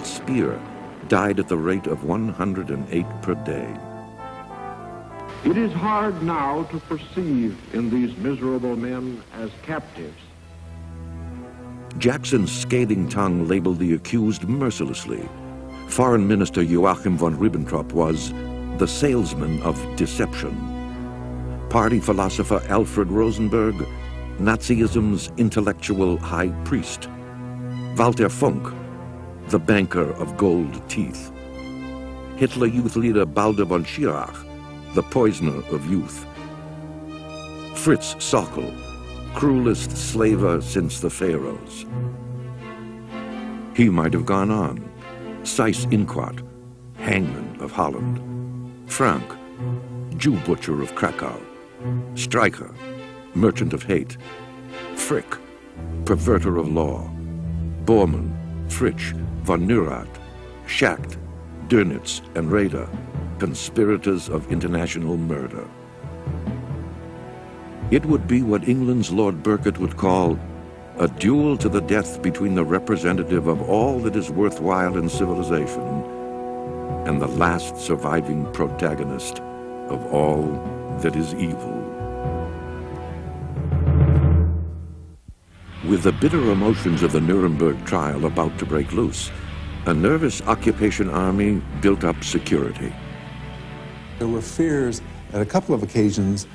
spear died at the rate of 108 per day. It is hard now to perceive in these miserable men as captives. Jackson's scathing tongue labeled the accused mercilessly. Foreign Minister Joachim von Ribbentrop was the salesman of deception. Party philosopher Alfred Rosenberg, Nazism's intellectual high priest. Walter Funk, the banker of gold teeth. Hitler Youth leader Baldur von Schirach, the poisoner of youth. Fritz Sockel, cruelest slaver since the Pharaohs. He might have gone on. Seyss Inquart, hangman of Holland. Frank, Jew butcher of Krakow. Streicher, merchant of hate. Frick, perverter of law. Bormann, Fritsch, von Neurath, Schacht, Dönitz, and Raeder, conspirators of international murder. It would be what England's Lord Burkitt would call a duel to the death between the representative of all that is worthwhile in civilization and the last surviving protagonist of all that is evil. With the bitter emotions of the Nuremberg trial about to break loose, a nervous occupation army built up security. There were fears at a couple of occasions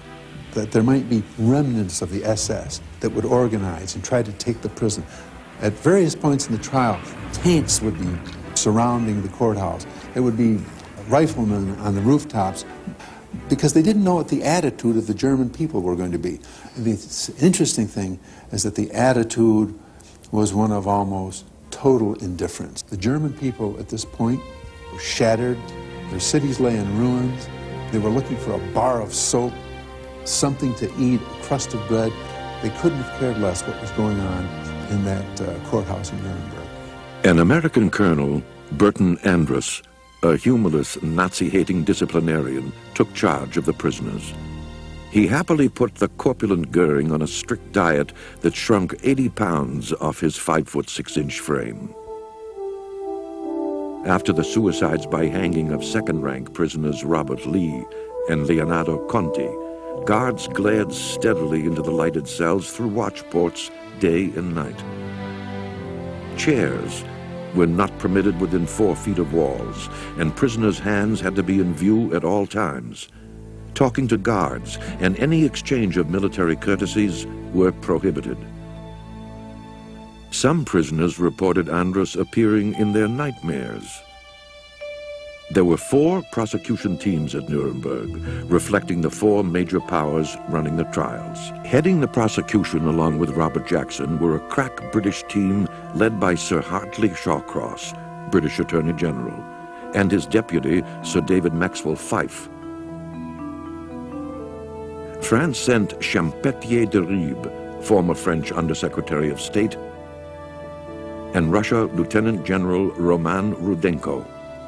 that there might be remnants of the SS that would organize and try to take the prison. At various points in the trial, tanks would be surrounding the courthouse. There would be riflemen on the rooftops because they didn't know what the attitude of the German people were going to be. The interesting thing is that the attitude was one of almost total indifference. The German people at this point were shattered. Their cities lay in ruins. They were looking for a bar of soap, something to eat, a crust of bread. They couldn't have cared less what was going on in that courthouse in Nuremberg. An American colonel, Burton Andrus, a humorless, Nazi-hating disciplinarian, took charge of the prisoners. He happily put the corpulent Goering on a strict diet that shrunk 80 pounds off his 5'6" frame. After the suicides by hanging of second-rank prisoners Robert Lee and Leonardo Conti, guards glared steadily into the lighted cells through watchports day and night. Chairs were not permitted within 4 feet of walls, and prisoners' hands had to be in view at all times. Talking to guards and any exchange of military courtesies were prohibited. Some prisoners reported Andrus appearing in their nightmares. There were 4 prosecution teams at Nuremberg, reflecting the 4 major powers running the trials. Heading the prosecution along with Robert Jackson were a crack British team led by Sir Hartley Shawcross, British Attorney General, and his deputy, Sir David Maxwell Fyfe. France sent Champetier de Ribe, former French Undersecretary of State, and Russia Lieutenant General Roman Rudenko,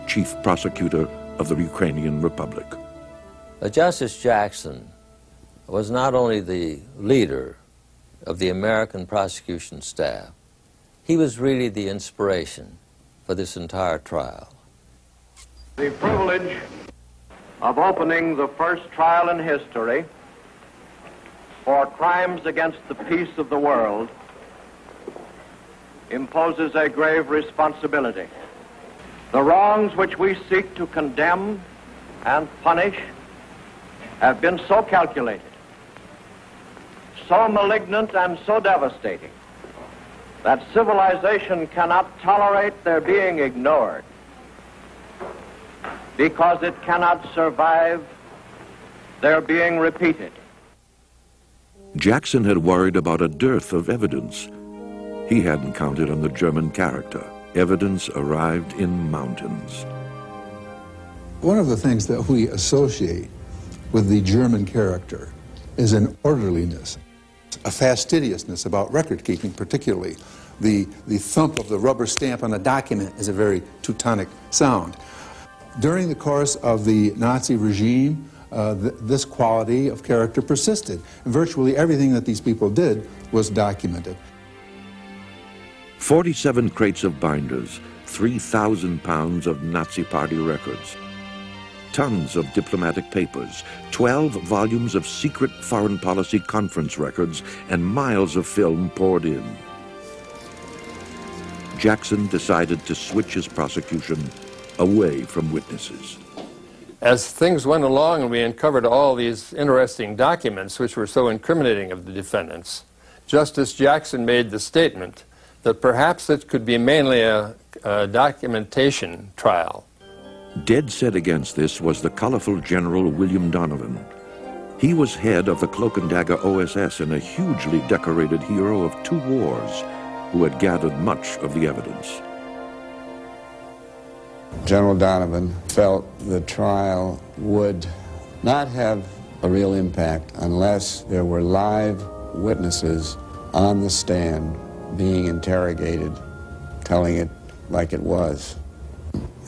Chief Prosecutor of the Ukrainian Republic. Justice Jackson was not only the leader of the American prosecution staff, he was really the inspiration for this entire trial. The privilege of opening the first trial in history for crimes against the peace of the world imposes a grave responsibility. The wrongs which we seek to condemn and punish have been so calculated, so malignant and so devastating that civilization cannot tolerate their being ignored because it cannot survive their being repeated. Jackson had worried about a dearth of evidence. He hadn't counted on the German character. Evidence arrived in mountains. One of the things that we associate with the German character is an orderliness, a fastidiousness about record keeping particularly. The thump of the rubber stamp on a document is a very Teutonic sound. During the course of the Nazi regime, this quality of character persisted, and virtually everything that these people did was documented. 47 crates of binders, 3,000 pounds of Nazi Party records, tons of diplomatic papers, 12 volumes of secret foreign policy conference records, and miles of film poured in. Jackson decided to switch his prosecution away from witnesses. As things went along and we uncovered all these interesting documents which were so incriminating of the defendants, Justice Jackson made the statement that perhaps it could be mainly a documentation trial. Dead set against this was the colorful General William Donovan. He was head of the Cloak and Dagger OSS and a hugely decorated hero of 2 wars who had gathered much of the evidence. General Donovan felt the trial would not have a real impact unless there were live witnesses on the stand being interrogated, telling it like it was.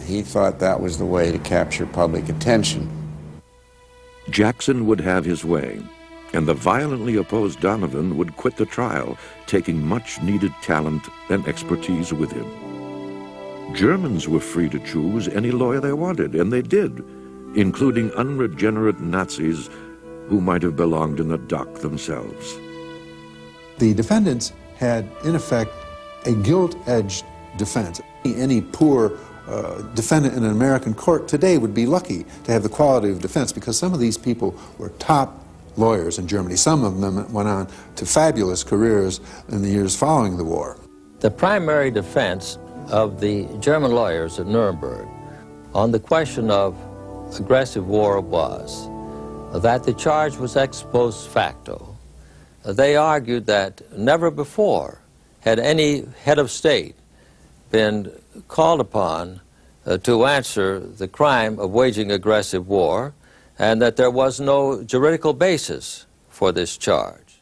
He thought that was the way to capture public attention. Jackson would have his way, and the violently opposed Donovan would quit the trial, taking much-needed talent and expertise with him. Germans were free to choose any lawyer they wanted, and they did, including unregenerate Nazis who might have belonged in the dock themselves. The defendants had, in effect, a gilt-edged defense. Any poor defendant in an American court today would be lucky to have the quality of defense because some of these people were top lawyers in Germany. Some of them went on to fabulous careers in the years following the war. The primary defense of the German lawyers at Nuremberg on the question of aggressive war was that the charge was ex post facto. They argued that never before had any head of state been called upon to answer the crime of waging aggressive war, and that there was no juridical basis for this charge.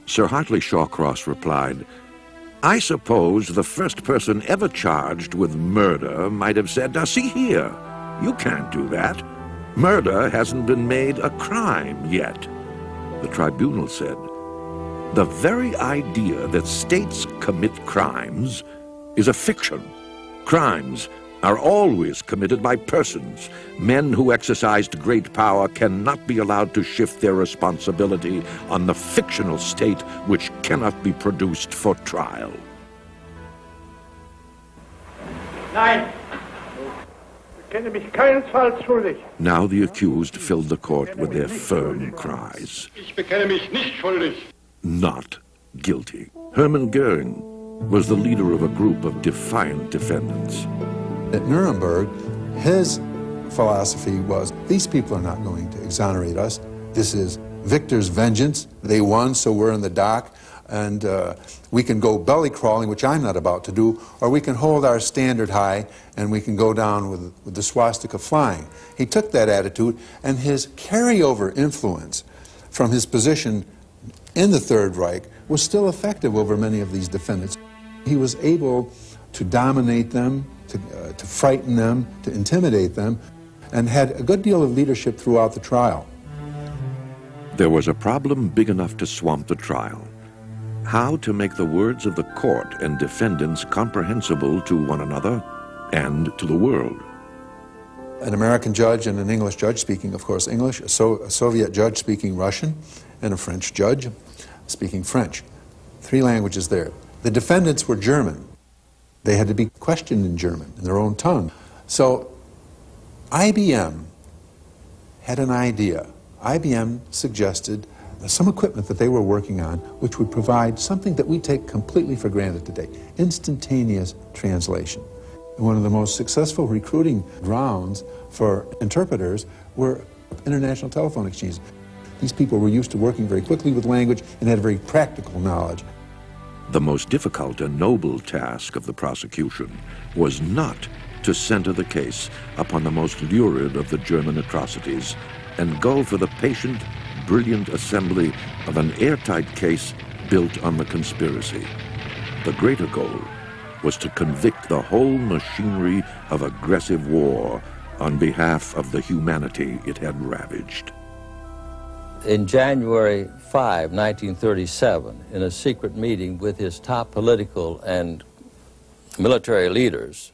Sir Hartley Shawcross replied, "I suppose the first person ever charged with murder might have said, 'Now see here, you can't do that. Murder hasn't been made a crime yet.' The tribunal said, 'The very idea that states commit crimes is a fiction. Crimes are always committed by persons. Men who exercised great power cannot be allowed to shift their responsibility on the fictional state which cannot be produced for trial.'" Nein! Ich kenne mich keinesfalls schuldig. Now the accused filled the court with their firm cries. Ich bekenne mich nicht schuldig. Not guilty. Hermann Goering was the leader of a group of defiant defendants. At Nuremberg, his philosophy was, these people are not going to exonerate us. This is victor's vengeance. They won, so we're in the dock, and we can go belly crawling, which I'm not about to do, or we can hold our standard high and we can go down with the swastika flying. He took that attitude, and his carryover influence from his position in the Third Reich was still effective over many of these defendants. He was able to dominate them, to frighten them, to intimidate them, and had a good deal of leadership throughout the trial. There was a problem big enough to swamp the trial. How to make the words of the court and defendants comprehensible to one another and to the world. An American judge and an English judge speaking, of course, English, a Soviet judge speaking Russian, and a French judge speaking French. 3 languages there. The defendants were German. They had to be questioned in German, in their own tongue. So IBM had an idea. IBM suggested some equipment that they were working on which would provide something that we take completely for granted today, instantaneous translation. And one of the most successful recruiting grounds for interpreters were international telephone exchanges. These people were used to working very quickly with language and had very practical knowledge. The most difficult and noble task of the prosecution was not to center the case upon the most lurid of the German atrocities and go for the patient, brilliant assembly of an airtight case built on the conspiracy. The greater goal was to convict the whole machinery of aggressive war on behalf of the humanity it had ravaged. In January 5, 1937, in a secret meeting with his top political and military leaders,